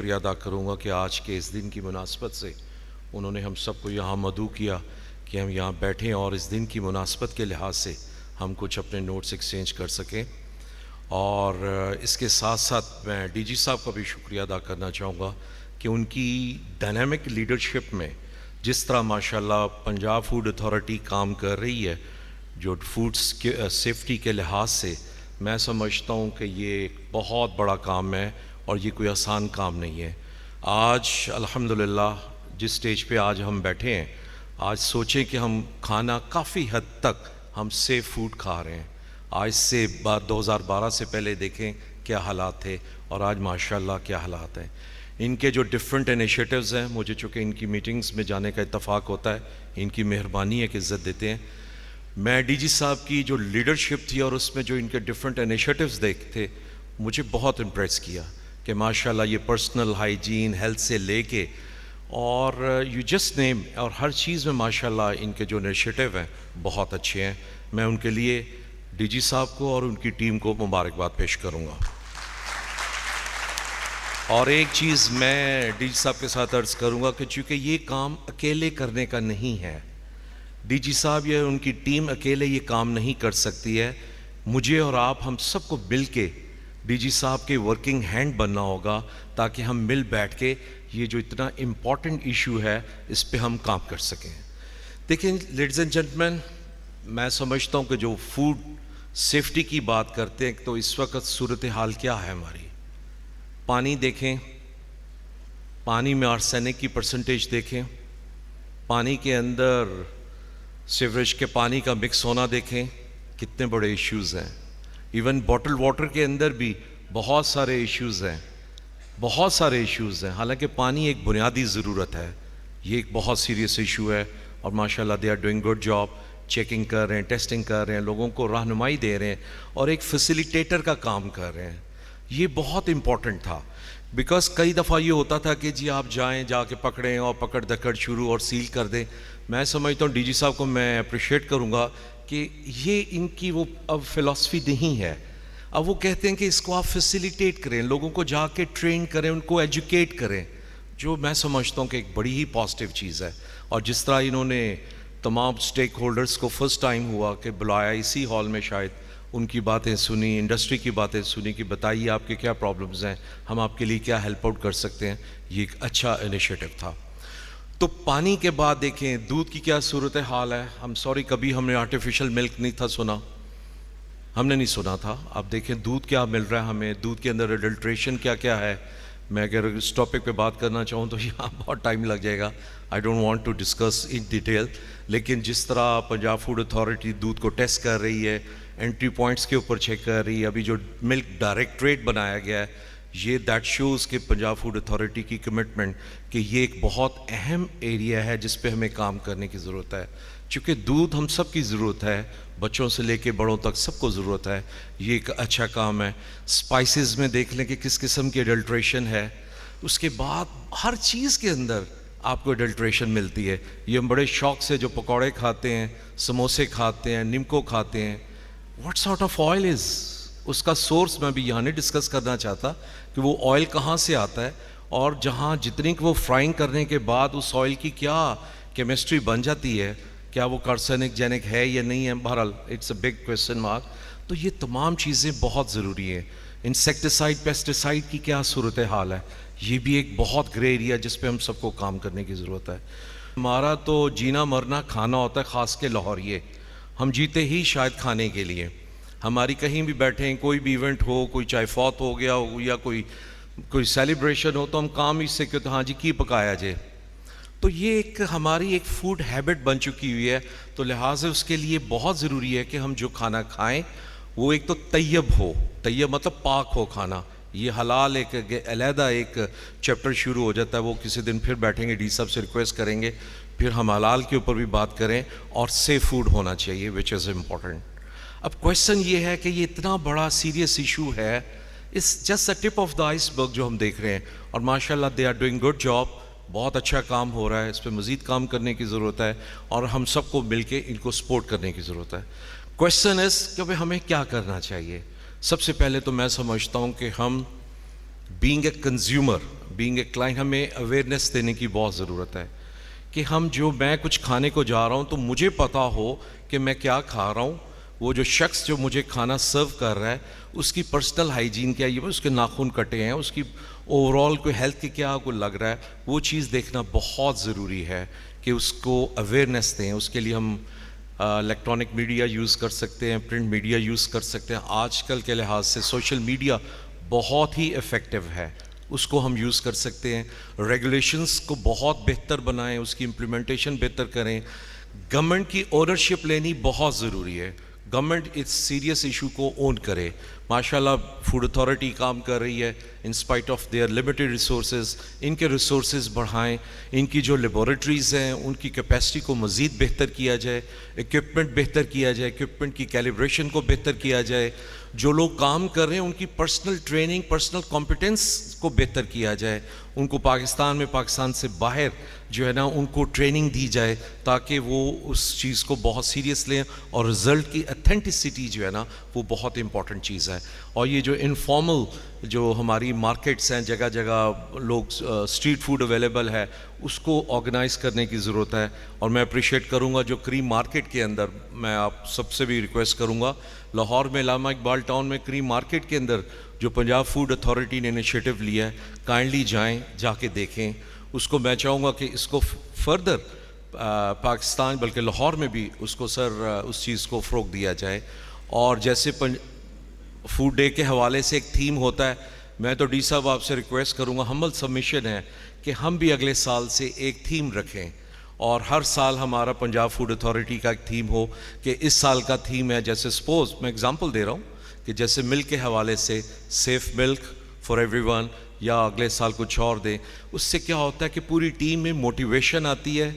شکریہ ادا کروں گا کہ آج کے اس دن کی مناسبت سے انہوں نے ہم سب کو یہاں مدعو کیا کہ ہم یہاں بیٹھیں اور اس دن کی مناسبت کے لحاظ سے ہم کچھ اپنے نوٹس ایکسچینج کر سکیں. اور اس کے ساتھ ساتھ میں ڈی جی صاحب کا بھی شکریہ ادا کرنا چاہوں گا کہ ان کی ڈائنامک لیڈرشپ میں جس طرح ماشاءاللہ پنجاب فوڈ اتھارٹی کام کر رہی ہے جو فوڈ سیفٹی کے لحاظ سے، میں سمجھتا ہوں کہ یہ ایک بہت بڑا کام ہے اور یہ کوئی آسان کام نہیں ہے. آج الحمدللہ جس سٹیج پہ آج ہم بیٹھے ہیں، آج سوچیں کہ ہم کھانا کافی حد تک ہم سیف فوڈ کھا رہے ہیں. آج سے 2012 سے پہلے دیکھیں کیا حالات تھے اور آج ماشاءاللہ کیا حالات ہیں. ان کے جو ڈفرینٹ انیشیٹوز ہیں، مجھے چونکہ ان کی میٹنگز میں جانے کا اتفاق ہوتا ہے، ان کی مہربانی ہے کہ عزت دیتے ہیں. میں ڈی جی صاحب کی جو لیڈرشپ تھی اور اس میں جو ان کے ڈفرینٹ انیشیٹوز دیکھتے مجھے بہت امپریس کیا کہ ماشاءاللہ یہ پرسنل ہائیجین ہیلتھ سے لے کے اور یو جسٹ نیم اور ہر چیز میں ماشاءاللہ ان کے جو انیشیٹو ہیں بہت اچھے ہیں. میں ان کے لیے ڈی جی صاحب کو اور ان کی ٹیم کو مبارکباد پیش کروں گا. اور ایک چیز میں ڈی جی صاحب کے ساتھ عرض کروں گا کہ چونکہ یہ کام اکیلے کرنے کا نہیں ہے، ڈی جی صاحب یا ان کی ٹیم اکیلے یہ کام نہیں کر سکتی ہے. مجھے اور آپ ہم سب کو مل کے ڈی جی صاحب کے ورکنگ ہینڈ بننا ہوگا تاکہ ہم مل بیٹھ کے یہ جو اتنا امپورٹنٹ ایشو ہے اس پہ ہم کام کر سکیں. دیکھیں لیڈیز اینڈ جنٹلمین، میں سمجھتا ہوں کہ جو فوڈ سیفٹی کی بات کرتے ہیں تو اس وقت صورتحال کیا ہے ہماری. پانی دیکھیں، پانی میں آرسینک کی پرسنٹیج دیکھیں، پانی کے اندر سیوریج کے پانی کا مکس ہونا دیکھیں، کتنے بڑے ایشوز ہیں. ایون بوٹل واٹر کے اندر بھی بہت سارے ایشوز ہیں، بہت سارے ایشوز ہیں. حالانکہ پانی ایک بنیادی ضرورت ہے، یہ ایک بہت سیریس ایشو ہے اور ماشاءاللہ they are doing good job. Checking کر رہے ہیں، ٹیسٹنگ کر رہے ہیں، لوگوں کو رہنمائی دے رہے ہیں اور ایک فیسیلیٹیٹر کا کام کر رہے ہیں. یہ بہت امپورٹنٹ تھا بیکاز کئی دفعہ یہ ہوتا تھا کہ جی آپ جائیں، جا کے پکڑیں اور پکڑ دکڑ شروع اور سیل کر دیں. میں سمجھتا ہوں ڈی جی صاحب کو میں اپریشیٹ کروں گا کہ یہ ان کی وہ اب فلاسفی نہیں ہے. اب وہ کہتے ہیں کہ اس کو آپ فیسیلیٹیٹ کریں، لوگوں کو جا کے ٹرین کریں، ان کو ایجوکیٹ کریں، جو میں سمجھتا ہوں کہ ایک بڑی ہی پازیٹیو چیز ہے. اور جس طرح انہوں نے تمام سٹیک ہولڈرز کو فرسٹ ٹائم ہوا کہ بلایا اسی ہال میں، شاید ان کی باتیں سنی، انڈسٹری کی باتیں سنی کہ بتائیے آپ کے کیا پرابلمز ہیں، ہم آپ کے لیے کیا ہیلپ آؤٹ کر سکتے ہیں. یہ ایک اچھا انیشیٹو تھا. تو پانی کے بعد دیکھیں دودھ کی کیا صورتحال ہے. ہم سوری کبھی ہم نے آرٹیفیشل ملک نہیں تھا سنا، ہم نے نہیں سنا تھا. اب دیکھیں دودھ کیا مل رہا ہے ہمیں، دودھ کے اندر ایڈلٹریشن کیا کیا ہے. میں اگر اس ٹاپک پہ بات کرنا چاہوں تو یہاں بہت ٹائم لگ جائے گا. I don't want to discuss in detail. لیکن جس طرح پنجاب فوڈ اتھارٹی دودھ کو ٹیسٹ کر رہی ہے، انٹری پوائنٹس کے اوپر چیک کر رہی ہے، ابھی جو ملک ڈائریکٹریٹ بنایا گیا ہے، یہ دیٹ شوز کہ پنجاب فوڈ اتھارٹی کی کمٹمنٹ کہ یہ ایک بہت اہم ایریا ہے جس پہ ہمیں کام کرنے کی ضرورت ہے. چونکہ دودھ ہم سب کی ضرورت ہے، بچوں سے لے کے بڑوں تک سب کو ضرورت ہے. یہ ایک اچھا کام ہے. سپائسز میں دیکھ لیں کہ کس قسم کی ایڈلٹریشن ہے. اس کے بعد ہر چیز کے اندر آپ کو ایڈلٹریشن ملتی ہے. یہ ہم بڑے شوق سے جو پکوڑے کھاتے ہیں، سموسے کھاتے ہیں، نمکو کھاتے ہیں، what sort of oil is, اس کا سورس میں بھی یہاں نہیں ڈسکس کرنا چاہتا کہ وہ آئل کہاں سے آتا ہے اور جہاں جتنی کہ وہ فرائنگ کرنے کے بعد اس آئل کی کیا کیمسٹری بن جاتی ہے، کیا وہ کارسینک جینک ہے یا نہیں ہے. بہرحال it's a big question mark. تو یہ تمام چیزیں بہت ضروری ہیں. انسیکٹیسائڈ پیسٹیسائڈ کی کیا صورتحال ہے، یہ بھی ایک بہت گرے ایریا جس پہ ہم سب کو کام کرنے کی ضرورت ہے. ہمارا تو جینا مرنا کھانا ہوتا ہے، خاص کے لاہوریے ہم جیتے ہی شاید کھانے کے لیے. ہماری کہیں بھی بیٹھیں، کوئی بھی ایونٹ ہو، کوئی چاہے فوت ہو گیا ہو یا کوئی سیلیبریشن ہو تو ہم کام اس سے کہتے ہاں جی کی پکایا جائے. تو یہ ایک ہماری ایک فوڈ ہیبٹ بن چکی ہوئی ہے. تو لہٰذا اس کے لیے بہت ضروری ہے کہ ہم جو کھانا کھائیں وہ ایک تو طیب ہو، طیب مطلب پاک ہو کھانا. یہ حلال ایک علیحدہ ایک چیپٹر شروع ہو جاتا ہے، وہ کسی دن پھر بیٹھیں گے، ڈی صاحب سے ریکویسٹ کریں گے پھر ہم حلال کے اوپر بھی بات کریں. اور سیف فوڈ ہونا چاہیے وچ از امپورٹنٹ. اب کویشچن یہ ہے کہ یہ اتنا بڑا سیریس ایشو ہے، is just a tip of the iceberg جو ہم دیکھ رہے ہیں. اور ماشاءاللہ they are doing good job, بہت اچھا کام ہو رہا ہے. اس پہ مزید کام کرنے کی ضرورت ہے اور ہم سب کو مل کے ان کو سپورٹ کرنے کی ضرورت ہے. کویشچن از کہ بھئی ہمیں کیا کرنا چاہیے. سب سے پہلے تو میں سمجھتا ہوں کہ ہم being a consumer, being a client ہمیں اویئرنیس دینے کی بہت ضرورت ہے کہ میں کچھ کھانے کو جا رہا ہوں تو مجھے پتا ہو کہ میں کیا کھا رہا ہوں، وہ جو شخص جو مجھے کھانا سرو کر رہا ہے اس کی پرسنل ہائیجین کیا ہے، اس کے ناخن کٹے ہیں، اس کی اوور آل کوئی ہیلتھ کے کیا کو لگ رہا ہے، وہ چیز دیکھنا بہت ضروری ہے کہ اس کو اویئرنیس دیں. اس کے لیے ہم الیکٹرانک میڈیا یوز کر سکتے ہیں، پرنٹ میڈیا یوز کر سکتے ہیں. آج کل کے لحاظ سے سوشل میڈیا بہت ہی افیکٹو ہے، اس کو ہم یوز کر سکتے ہیں. ریگولیشنز کو بہت بہتر بنائیں، اس کی امپلیمنٹیشن بہتر کریں. گورنمنٹ کی اونرشپ لینی بہت ضروری ہے. گورنمنٹ اس سیریس ایشو کو اون کرے. ماشاءاللہ فوڈ اتھارٹی کام کر رہی ہے in spite of their limited resources. ان کے ریسورسز بڑھائیں، ان کی جو لیبارٹریز ہیں ان کی کیپیسٹی کو مزید بہتر کیا جائے، اکوپمنٹ بہتر کیا جائے، اکوپمنٹ کی کیلیبریشن کو بہتر کیا جائے. جو لوگ کام کر رہے ہیں ان کی پرسنل ٹریننگ، پرسنل کمپیٹنس کو بہتر کیا جائے. ان کو پاکستان سے باہر جو ہے نا ان کو ٹریننگ دی جائے تاکہ وہ اس چیز کو بہت سیریس لیں، اور رزلٹ کی اتھینٹسٹی جو ہے نا وہ بہت امپورٹنٹ چیز ہے. اور یہ جو انفارمل جو ہماری مارکیٹس ہیں، جگہ جگہ لوگ اسٹریٹ فوڈ اویلیبل ہے، اس کو آرگنائز کرنے کی ضرورت ہے. اور میں اپریشیٹ کروں گا جو کریم مارکیٹ کے اندر، میں آپ سب سے بھی ریکویسٹ کروں گا، لاہور میں علامہ اقبال ٹاؤن میں کریم مارکیٹ کے اندر جو پنجاب فوڈ اتھارٹی نے انیشیٹو لیا ہے، کائنڈلی جائیں، جا کے دیکھیں. اس کو میں چاہوں گا کہ اس کو فردر پاکستان بلکہ لاہور میں بھی اس کو اس چیز کو فروغ دیا جائے. اور جیسے فوڈ ڈے کے حوالے سے ایک تھیم ہوتا ہے، میں تو ڈی صاحب آپ سے ریکویسٹ کروں گا، ہمبل سبمیشن ہے کہ ہم بھی اگلے سال سے ایک تھیم رکھیں، اور ہر سال ہمارا پنجاب فوڈ اتھارٹی کا ایک تھیم ہو کہ اس سال کا تھیم ہے، جیسے سپوز میں اگزامپل دے رہا ہوں کہ جیسے ملک کے حوالے سے سیف ملک فار ایوری ون، یا اگلے سال کچھ اور دیں. اس سے کیا ہوتا ہے کہ پوری ٹیم میں موٹیویشن آتی ہے،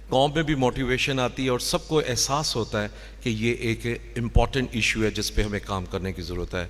قوم میں بھی موٹیویشن آتی ہے، اور سب کو احساس ہوتا ہے کہ یہ ایک امپورٹنٹ ایشو ہے جس پہ ہمیں کام کرنے کی ضرورت ہے.